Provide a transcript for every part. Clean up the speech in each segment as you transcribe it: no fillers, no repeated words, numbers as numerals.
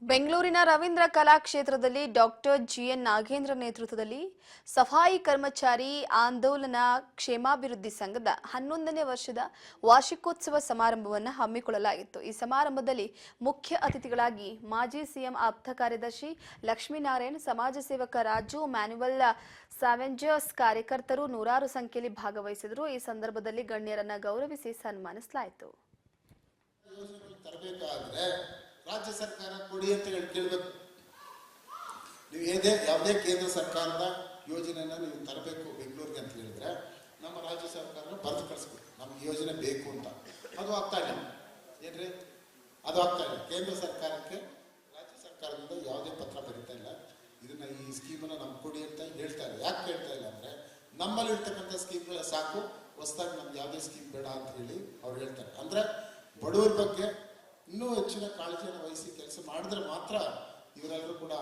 ಬೆಂಗಳೂರಿನ Ravindra ಕಲಾಕ್ಷೇತ್ರದಲ್ಲಿ doctor GN Nagendra ನೇತೃತ್ವದಲ್ಲಿ ಸಫಾಯಿ ಕರ್ಮಚಾರಿ ಆಂದೋಲನ ಕ್ಷೇಮಾಭಿವೃದ್ಧಿ ಸಂಘದ 11ನೇ ವರ್ಷದ ವಾರ್ಷಿಕೋತ್ಸವ ಸಮಾರಂಭವನ್ನು ಹಮ್ಮಿಕೊಳ್ಳಲಾಗಿತ್ತು. ಈ ಸಮಾರಂಭದಲ್ಲಿ ಮುಖ್ಯ ಅತಿಥಿಗಳಾಗಿ ಮಾಜಿ ಸಿಎಂ ಆಪ್ತ ಕಾರ್ಯದರ್ಶಿ ಲಕ್ಷ್ಮೀನಾರಾಯಣ್, ಸಮಾಜ ಸೇವಕ ರಾಜು, ಮ್ಯಾನ್ಯುವಲ್ ಸ್ಯಾವೆಂಜರ್ಸ್ ಕಾರ್ಯಕರ್ತರು ನೂರಾರು ಸಂಖ್ಯೆಯಲ್ಲಿ ಭಾಗವಹಿಸಿದರು. ಈ ಸಂದರ್ಭದಲ್ಲಿ ಗಣ್ಯರನ್ನು ಗೌರವಿಸಿ ಸನ್ಮಾನಿಸಲಾಯಿತು. ರಾಜ್ಯ ಸರ್ಕಾರ ಕೊಡಿ ಅಂತ ಕೇಳಬೇಕು. ನೀವು ಯಾವುದೇ ಕೇಂದ್ರ ಸರ್ಕಾರದ ಯೋಜನೆಯನ್ನ ನೀವು ತರಬೇಕು ಬೆಂಗಳೂರಿಗೆ ಅಂತ ಹೇಳಿದ್ರೆ ನಮ್ಮ ರಾಜ್ಯ ಸರ್ಕಾರ ಬರೆದು ಕಳಿಸ್ಬೇಕು, ನಮ್ಗೆ ಯೋಜನೆ ಬೇಕು ಅಂತ. ಅದು ಆಗ್ತಾ ಇಲ್ಲ ಏನ್ರಿ, ಅದು ಆಗ್ತಾ ಇಲ್ಲ. ಕೇಂದ್ರ ಸರ್ಕಾರಕ್ಕೆ ರಾಜ್ಯ ಸರ್ಕಾರದಿಂದ ಯಾವುದೇ ಪತ್ರ ಬರೀತಾ ಇಲ್ಲ. ಇದನ್ನ ಈ ಸ್ಕೀಮನ್ನ ನಮ್ಗೆ ಕೊಡಿ ಅಂತ ಹೇಳ್ತಾ ಇಲ್ಲ. ಯಾಕೆ ಹೇಳ್ತಾ ಇಲ್ಲ ಅಂದ್ರೆ ನಮ್ಮಲ್ಲಿ ಇರ್ತಕ್ಕಂಥ ಸ್ಕೀಮ್ಗಳ ಸಾಕು, ಹೊಸದಾಗಿ ನಮ್ಗೆ ಯಾವುದೇ ಸ್ಕೀಮ್ ಬೇಡ ಅಂತ ಹೇಳಿ ಅವ್ರು ಹೇಳ್ತಾರೆ. ಅಂದ್ರೆ ಬಡವರ ಬಗ್ಗೆ ಇನ್ನೂ ಹೆಚ್ಚಿನ ಕಾಳಜಿಯನ್ನು ವಹಿಸಿ ಕೆಲಸ ಮಾಡಿದ್ರೆ ಮಾತ್ರ ಇವರೆಲ್ಲರೂ ಕೂಡ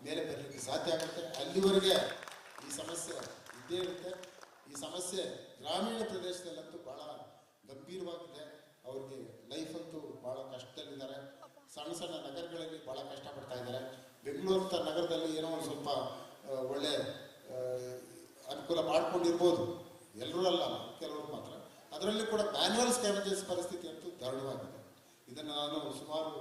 ಮೇಲೆ ಬರಲಿಕ್ಕೆ ಸಾಧ್ಯ ಆಗುತ್ತೆ. ಅಲ್ಲಿವರೆಗೆ ಈ ಸಮಸ್ಯೆ ಇದ್ದೇ ಇರುತ್ತೆ. ಈ ಸಮಸ್ಯೆ ಗ್ರಾಮೀಣ ಪ್ರದೇಶದಲ್ಲಂತೂ ಬಹಳ ಗಂಭೀರವಾಗಿದೆ. ಅವ್ರಿಗೆ ಲೈಫ್ ಅಂತೂ ಬಹಳ ಕಷ್ಟದಲ್ಲಿದ್ದಾರೆ. ಸಣ್ಣ ಸಣ್ಣ ನಗರಗಳಲ್ಲಿ ಬಹಳ ಕಷ್ಟಪಡ್ತಾ ಇದ್ದಾರೆ. ಬೆಂಗಳೂರು ನಗರದಲ್ಲಿ ಏನೋ ಒಂದು ಸ್ವಲ್ಪ ಒಳ್ಳೆ ಅನುಕೂಲ ಮಾಡ್ಕೊಂಡಿರ್ಬೋದು, ಎಲ್ಲರೂ ಅಲ್ಲ, ಕೆಲವರು ಮಾತ್ರ. ಅದರಲ್ಲಿ ಕೂಡ ಮ್ಯಾನ್ಯುವಲ್ ಸ್ಕ್ಯಾವೇಂಜರ್ಸ್ ಪರಿಸ್ಥಿತಿ ಅಂತೂ ದಾರುಣವಾಗಿದೆ. ಇದನ್ನು ನಾನು ಸುಮಾರು